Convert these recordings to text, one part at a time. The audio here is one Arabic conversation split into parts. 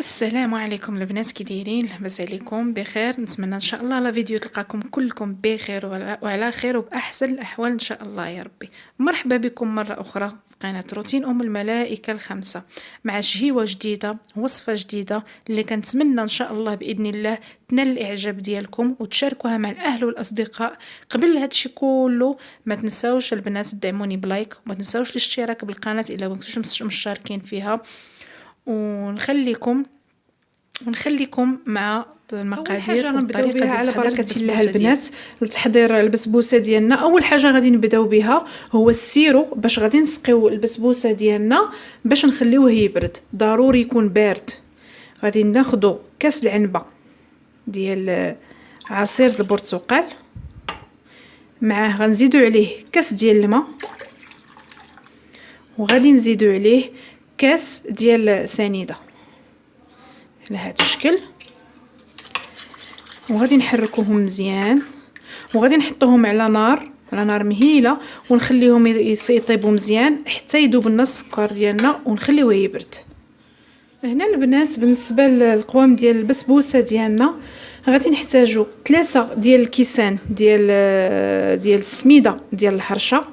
السلام عليكم البنات، كي دايرين؟ لاباس عليكم بخير؟ نتمنى ان شاء الله لا فيديو تلقاكم كلكم بخير وعلى خير وباحسن الاحوال ان شاء الله يا ربي. مرحبا بكم مره اخرى في قناه روتين الملائكه الخمسه، مع شهيوه جديده، وصفه جديده اللي كنتمنى ان شاء الله باذن الله تنال الاعجاب ديالكم وتشاركوها مع الاهل والاصدقاء. قبل هادشي كله ما تنساوش البنات تدعموني بلايك، وما تنساوش الاشتراك بالقناه الا كنتوش مشتركين فيها، ونخليكم مع المقادير غنبداو بها على بركه الله البسبوسه البنات. لتحضير البسبوسه ديالنا اول حاجه غادي نبداو بها هو السيرو، باش غادي نسقيو البسبوسه ديالنا باش نخليوه يبرد، ضروري يكون بارد. غادي ناخذ كاس العنبه ديال عصير البرتقال، معاه غنزيدو عليه كاس ديال الماء، وغادي نزيدو عليه كاس ديال سنيده على هذا الشكل، وغادي نحركوهم مزيان، وغادي نحطوهم على نار مهيله، ونخليهم يطيبوا مزيان حتى يذوب لنا السكر ديالنا ونخليوه يبرد. هنا البنات بالنسبه للقوام ديال البسبوسه ديالنا غادي نحتاجو 3 ديال الكيسان ديال السميده ديال الحرشه،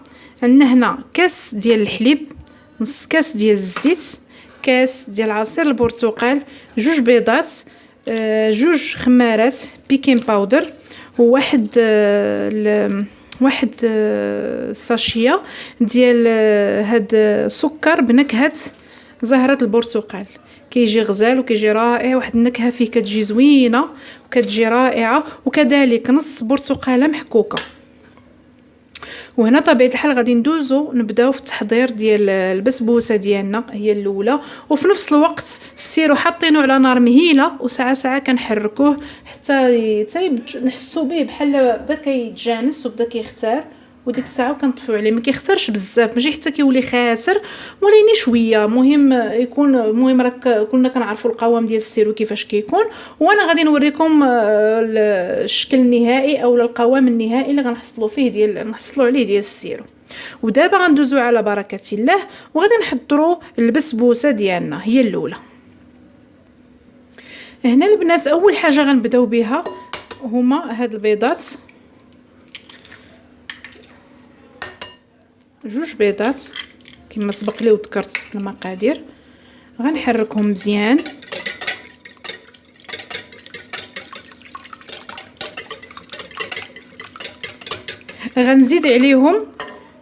عندنا هنا كاس ديال الحليب، نص كاس ديال الزيت، كاس ديال عصير البرتقال، 2 بيضات، 2 خمارات بيكين باودر، وواحد واحد ساشيه ديال هاد سكر بنكهه زهره البرتقال. كيجي غزال وكيجي رائع، واحد النكهه فيه كتجي زوينه وكتجي رائعه، وكذلك نص برتقاله محكوكه. وهنا طبيعه الحال غادي نبداو في التحضير ديال البسبوسه ديالنا هي الاولى، وفي نفس الوقت السيرو حاطينه على نار مهيله، وساعه ساعه كنحركوه حتى نحسو به بحال بدا كيتجانس وبدا كيختار، وديك الساعه كنطفيو عليه. ما كيختارش بزاف، ماشي حتى كيولي خاسر وليني شويه، مهم راك كلنا كنعرفوا القوام ديال السيرو كيفاش كيكون. وانا غادي نوريكم الشكل النهائي او القوام النهائي اللي غنحصلوا عليه ديال السيرو. ودابا غندوزو على بركه الله، وغادي نحضروا البسبوسه ديالنا هي الاولى. هنا البنات اول حاجه غنبداو بها هما هاد البيضات، 2 بيضات كما سبق لي وذكرت في المقادير. غنحركهم مزيان، غنزيد عليهم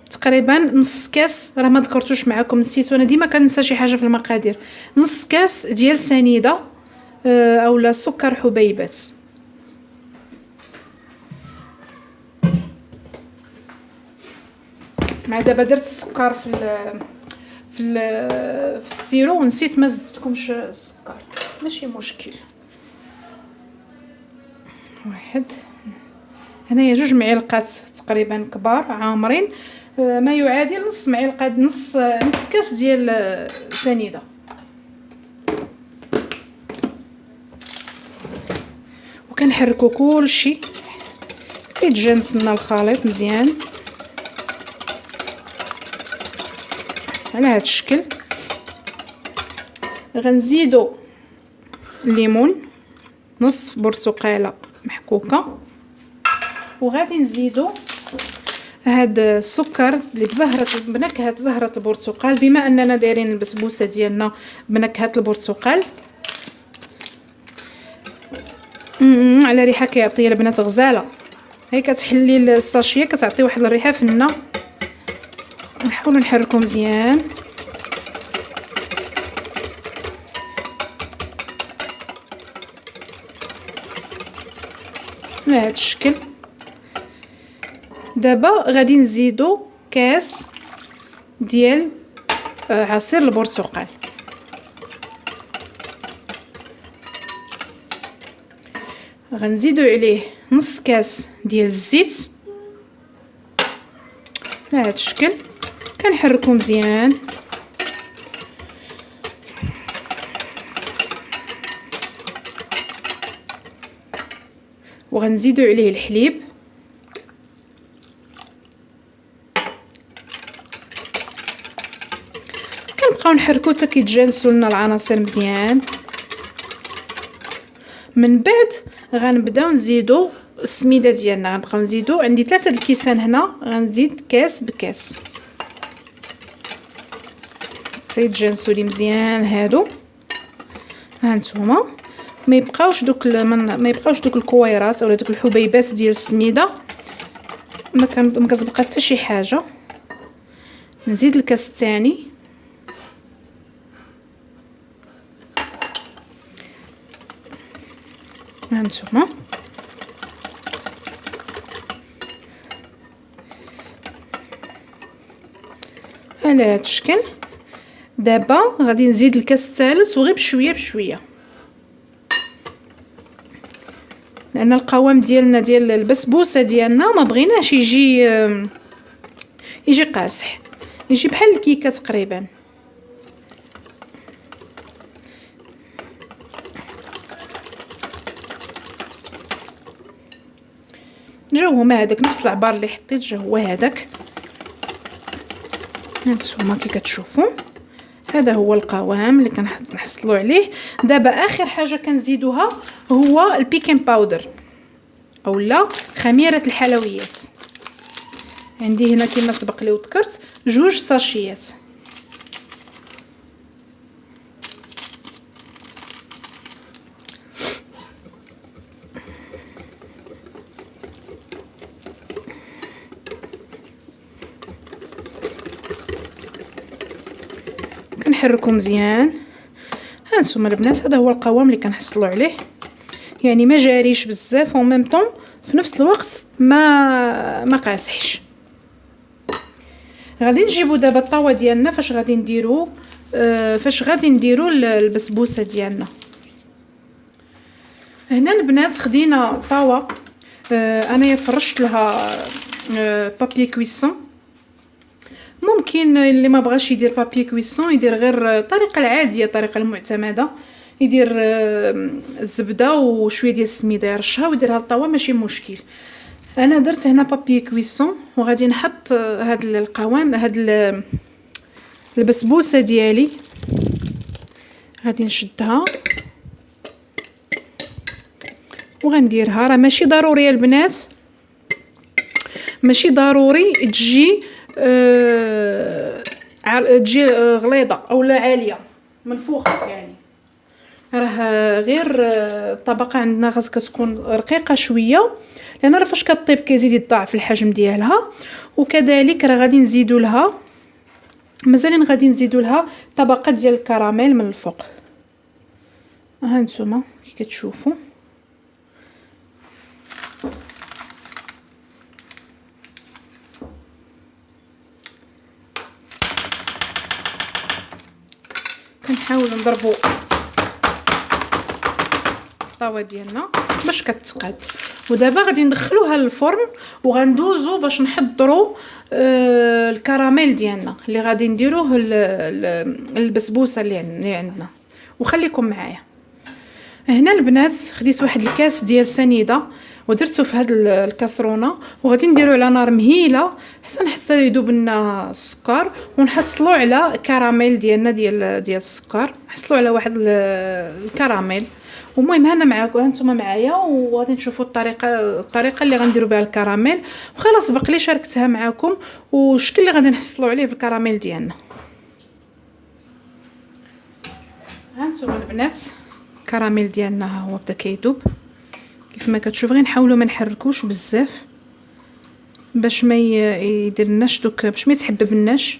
تقريبا نص كاس، راه ما ذكرتوش معكم نسيت، وانا ديما كنسى شي حاجه في المقادير، نص كاس ديال سنيده اولا سكر حبيبات. مع دابا درت السكر في السيرو ونسيت ما زدتكمش السكر، ماشي مشكل. واحد هنايا 2 معالق تقريبا كبار عامرين، ما يعادل نص معلقه، نص كاس ديال سنيده. وكنحركو كلشي يتجانس لنا الخليط مزيان على هذا الشكل. غنزيدو الليمون، نص برتقاله محكوكه، وغادي نزيدو هاد السكر اللي بنكهه زهره البرتقال، بما اننا دايرين البسبوسه ديالنا بنكهه البرتقال. على ريحه كيعطي البنات غزاله، هي كتحلي الساشيه كتعطي واحد الريحه فنه. نحاولوا نحركو مزيان على هذا الشكل. دابا غادي نزيدو كاس ديال عصير البرتقال، غنزيدو عليه نص كاس ديال الزيت على هذا الشكل. كنحركو مزيان، وغنزيدو عليه الحليب، كنبقاو نحركو حتى كيتجانسوا لنا العناصر مزيان. من بعد غنبداو نزيدو السميده ديالنا. غنبقاو نزيدو، عندي 3 الكيسان هنا، غنزيد كاس بكاس. تيتجانسوا لي مزيان هادو. ها نتوما ما يبقاوش دوك الكويرات اولا دوك الحبيبات ديال السميده، ما كتبقى حتى شي حاجه. نزيد الكاس الثاني. ها نتوما على هاد الشكل. دابا غادي نزيد الكاس الثالث وغير بشويه بشويه، لان القوام ديالنا ديال البسبوسه ديالنا ما بغيناش يجي قاصح، يجي بحال الكيكه تقريبا. جا هما هذاك نفس العبار اللي حطيت، جا هو هذاك. هانتوما كي كتشوفوا هذا هو القوام اللي كنحصلوا عليه. دابا اخر حاجه كنزيدوها هو البيكين باودر اولا خميره الحلويات. عندي هنا كما سبق لي وذكرت 2 ساشيات. كنحركو مزيان. هانتوما البنات هذا هو القوام اللي كنحصلوا عليه، يعني ما جاريش بزاف و ميم طون في نفس الوقت ما قاصحش. غادي نجيبو دابا الطاوه ديالنا فاش غادي نديرو البسبوسه ديالنا. هنا البنات خدينا طاوه، انايا فرشت لها بابي كويسون. ممكن اللي ما بغاش يدير بابي كويسون يدير غير الطريقه العاديه، الطريقه المعتمده، يدير الزبده وشويه ديال السميده يرشها ويديرها للطاوه، ماشي مشكل. انا درت هنا بابي كويسون وغادي نحط هاد القوام، هاد البسبوسه ديالي غادي نشدها وغنديرها. راه ماشي ضروري البنات، ماشي ضروري تجي تجي غليظه اولا عاليه منفوخه، يعني راه غير الطبقه عندنا خاص كتكون رقيقه شويه، لان راه فاش كطيب كيزيد يضاعف الحجم ديالها. وكذلك راه غادي نزيدوا لها مازالين غادي نزيدوا لها طبقه ديال الكراميل من الفوق. ها نتوما كي كتشوفوا كنحاولوا نضربوا الطاوه ديالنا باش كتقاد. ودابا غادي ندخلوها للفرن وغندوزو باش نحضروا الكراميل ديالنا اللي غادي نديروه البسبوسه اللي عندنا. وخليكم معايا. هنا البنات خديت واحد الكاس ديال سنيده ودرتو في هاد الكاسرونه وغادي نديرو على نار مهيله حتى يذوب لنا السكر، ونحصلوا على كراميل ديالنا ديال السكر. نحصلوا على واحد الكراميل. المهم هنا معاكم، هانتوما معايا وغادي نشوفوا الطريقه اللي غنديروا بها الكراميل. وخلاص بقى لي شاركتها معاكم والشكل اللي غادي نحصلوا عليه في الكراميل ديالنا. هانتوما البنات الكراميل ديالنا ها هو بدا كيذوب كيف ما كتشوف. غير نحاولوا ما نحركوش بزاف باش ما يديرناش دوك، باش ما يتحببناش،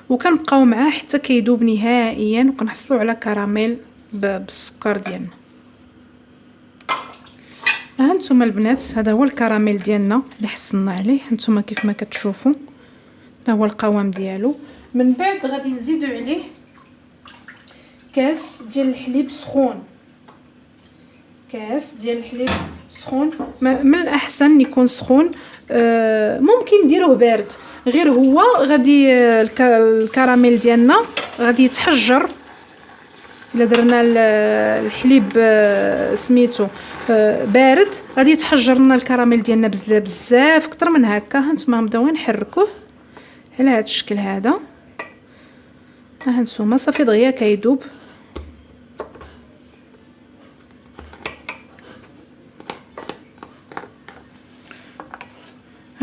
وكنبقاو معاه حتى كيذوب نهائيا وكنحصلوا على كراميل بالسكر ديالنا. ها نتوما البنات هذا هو الكراميل ديالنا اللي حصلنا عليه. هانتوما كيف ما كتشوفوا هذا هو القوام ديالو. من بعد غادي نزيدوا عليه كاس ديال الحليب سخون. كاس ديال الحليب سخون، من الاحسن يكون سخون. ممكن نديروه بارد، غير هو غادي الكراميل ديالنا غادي يتحجر الا درنا الحليب سميتو بارد، غادي يتحجر لنا الكراميل ديالنا بزاف اكثر من هكا. هانتوما نبداو نحركوه على هذا الشكل هذا. هانتوما صافي دغيا كيذوب.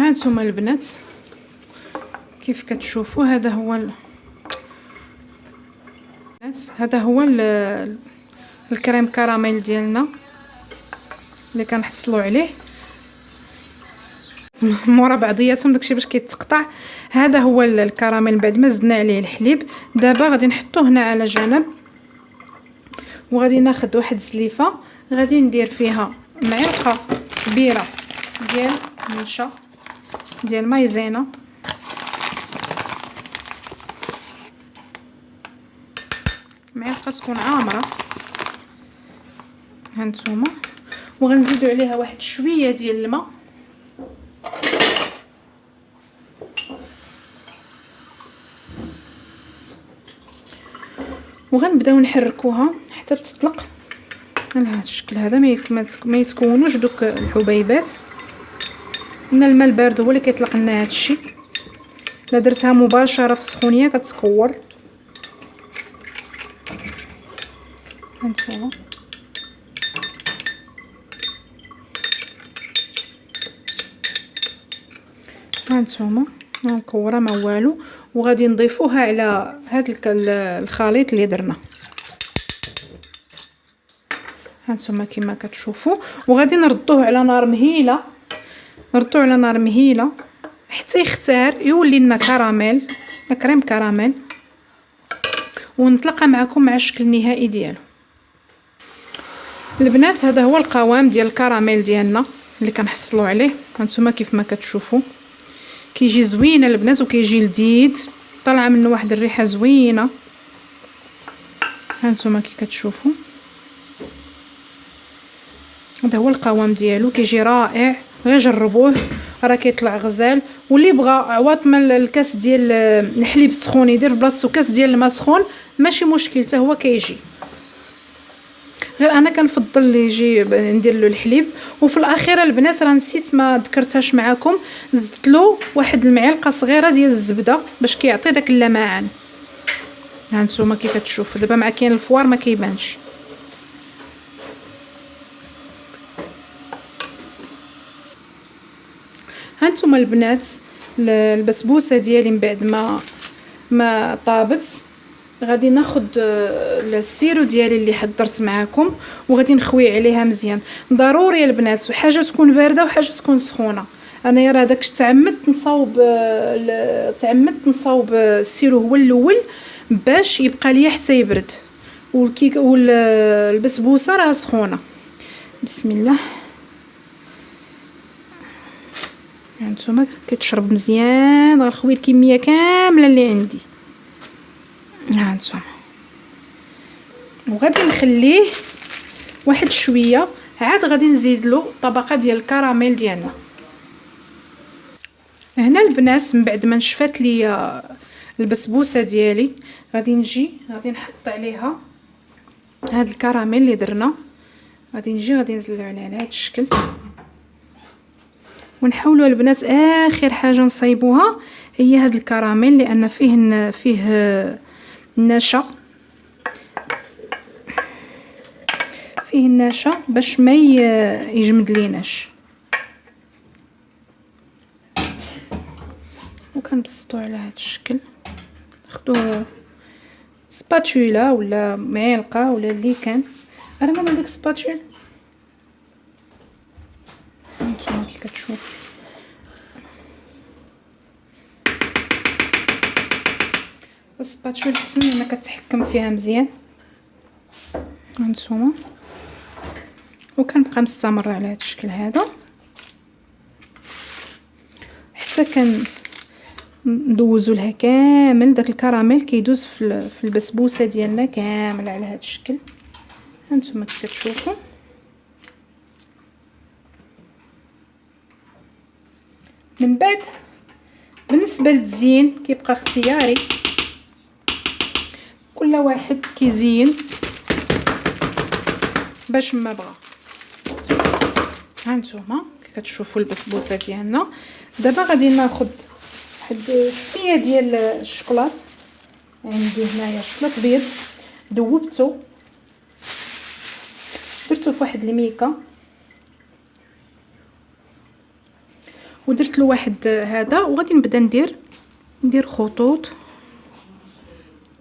هانتوما البنات كيف كتشوفوا هذا هو الكريم كراميل ديالنا اللي كنحصلوا عليه مورا بعضياتهم داكشي باش كيتقطع. هذا هو الكراميل بعد ما زدنا عليه الحليب. دابا غادي نحطوه هنا على جنب وغادي ناخذ واحد الزليفه غادي ندير فيها معلقه كبيره ديال النشا ديال مايزينا معلقه تكون عامره هانتوما وغنزيدوا عليها واحد شويه ديال الماء وغنبداو نحركوها حتى تطلق على هذا الشكل هذا. ما يتكونوش دوك الحبيبات ان الماء البارد هو اللي كيطلق لنا هذا الشيء. لا درتها مباشره في السخونيه كتكور. هانتوما مكوره ما والو وغادي نضيفوها على هذا الخليط اللي درنا هانتوما كما كتشوفوا وغادي نردوه على نار مهيله حتى يختار يولي لنا كريم كراميل ونتلاقى معكم مع الشكل النهائي ديالو. البنات هذا هو القوام ديال الكراميل ديالنا اللي كنحصلوا عليه. هانتوما كيف ما كتشوفوا كيجي زوين البنات وكيجي لذيذ طالعه منه واحد الريحه زوينه. هانتوما كي كتشوفوا هذا هو القوام ديالو كيجي رائع. غير جربوه راه كيطلع غزال. واللي بغى عوض ما الكاس ديال الحليب السخون يدير في بلاصتو كاس ديال الماء سخون ماشي مشكل حتى هو كيجي. غير انا كنفضل اللي يجي ندير له الحليب. وفي الاخيره البنات راه نسيت ما ذكرتهاش معكم زدت له واحد المعلقه صغيره ديال الزبده باش كيعطي داك اللمعان. هانتوما كيف كتشوفوا دابا مع كاين الفوار ما كيبانش. هانتوما البنات البسبوسه ديالي من بعد ما طابت غادي ناخذ السيرو ديالي اللي حضرت معكم وغادي نخوي عليها مزيان. ضروري البنات حاجه تكون بارده وحاجه تكون سخونه. انا راه داك تعمدت نصاوب السيرو هو الاول باش يبقى ليا حتى يبرد والبسبوسه راه سخونه. بسم الله. هانتوما كتشرب مزيان غنخوي الكميه كامله اللي عندي. هانتوما وغادي نخليه واحد شويه عاد غادي نزيد له طبقه ديال الكراميل ديالنا. هنا البنات من بعد ما نشفات لي البسبوسه ديالي غادي نحط عليها هاد الكراميل اللي درنا. غادي نزلو على هذا الشكل ونحاولوا البنات اخر حاجه نصايبوها هي هاد الكراميل لان فيه النشا باش ما يجمد ليناش. وكنبسطو على هاد الشكل. ناخذوا سباتولا ولا معلقه ولا اللي كان. انا ما عندك سباتول. هانتوما كي كتشوف السباتول حسن لما كتحكم فيها مزيان. هانتوما وكنبقى مستمره على هذا الشكل هذا حتى ندوزو لها كامل داك الكراميل كيدوز في البسبوسه ديالنا كامل على هذا الشكل. هانتوما كتشوفوا من بعد بالنسبه للتزيين كيبقى اختياري كل واحد كيزين باش ما بغى. هانتوما كتشوفوا البسبوسه ديالنا. دابا غادي ناخذ واحد شويه ديال الشوكولات. عندي هنايا شوكولات بيض ذوبته درتو في واحد الميكا ودرت له واحد هذا، وغادي نبدا ندير خطوط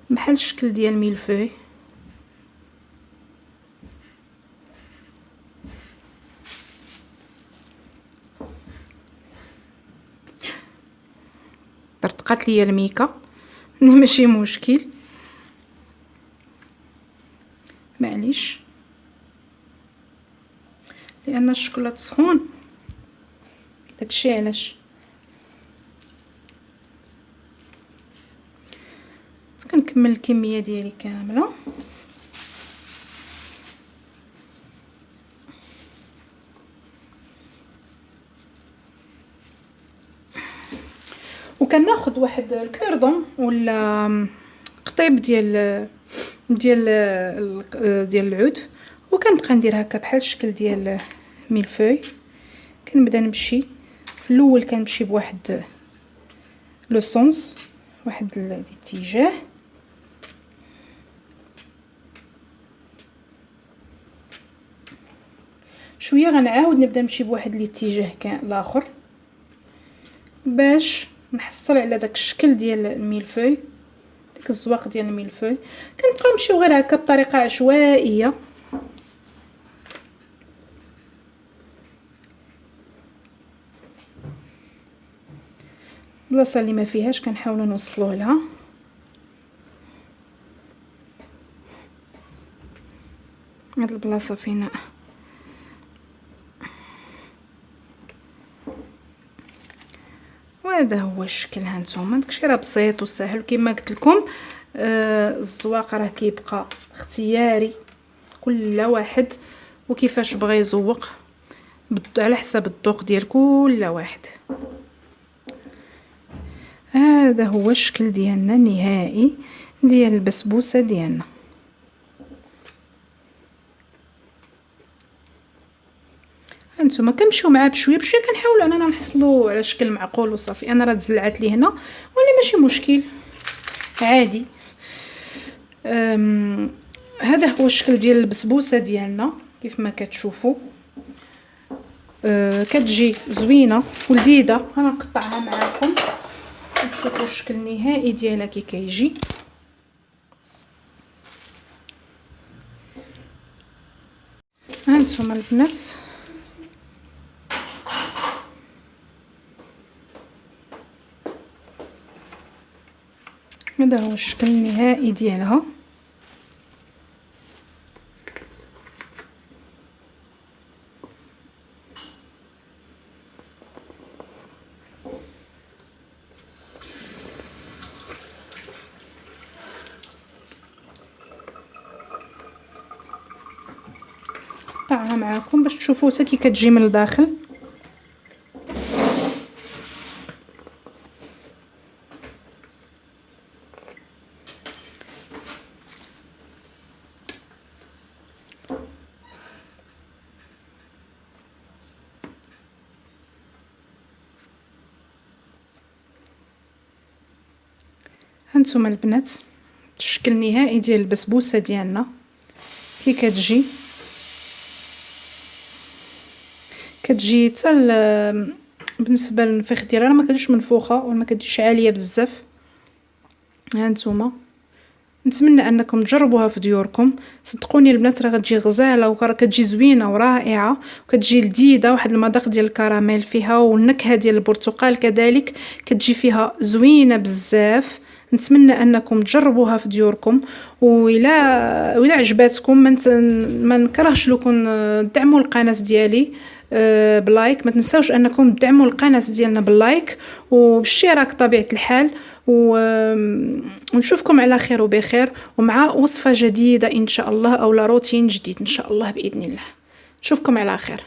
بحال الشكل ديال ميلفوي. طرطقات ليا الميكا ماشي مشكل، معليش، لان الشكلاط سخون، داكشي علاش. كنكمل الكميه ديالي كامله. وكناخذ واحد الكوردون ولا قطيب ديال العود، وكنبقى ندير هكا بحال الشكل ديال ميلفوي. كنبدا نمشي في الاول، كنمشي بواحد لو سونس، واحد الاتجاه، شويه غنعاود نبدا نمشي بواحد الاتجاه الاخر باش نحصل على داك الشكل ديال الميلفوي، داك الزواق ديال الميلفوي. كنبقى نمشيو غير هكا بطريقه عشوائيه. البلاصه اللي ما فيهاش كنحاولوا نوصلوه لها. هاد البلاصه فينا وهذا هو الشكل. هانتوما داكشي راه بسيط وسهل كما قلت لكم. الزواق راه كيبقى اختياري، كل واحد وكيفاش بغى يزوق على حسب الذوق ديال كل واحد. هذا هو الشكل ديالنا النهائي ديال البسبوسه ديالنا. هانتوما كنمشيو معاه بشويه بشويه، كنحاولوا اننا نحصلوا على شكل معقول وصافي. انا راه تزلعت لي هنا ولا ماشي مشكل عادي. هذا هو الشكل ديال البسبوسه ديالنا كيف ما كتشوفوا. كتجي زوينه ولذيذه. انا نقطعها معاكم تشوفوا الشكل النهائي ديالها كي كيجي. هانتوما البنات هذا هو الشكل النهائي ديالها. نقطعها معاكم باش تشوفوا حتى كي كتجي من الداخل. هانتوما البنات الشكل النهائي ديال البسبوسه ديالنا كي كتجي حتى بالنسبه للنفيخ ديالها ما كتجيش منفوخه وما كتجيش عاليه بزاف. هانتوما نتمنى انكم تجربوها في ديوركم. صدقوني البنات راه غتجي غزاله وكتجي زوينه ورائعه وكتجي لذيذه، واحد المذاق ديال الكراميل فيها والنكهه ديال البرتقال كذلك كتجي فيها زوينه بزاف. نتمنى انكم تجربوها في ديوركم، وإلا عجباتكم ما نكرهش لكم تدعموا القناه ديالي بلايك. ما تنساوش انكم تدعموا القناه ديالنا باللايك وبالاشتراك طبيعه الحال. ونشوفكم على خير وبخير ومع وصفه جديده ان شاء الله، او روتين جديد ان شاء الله باذن الله. نشوفكم على خير.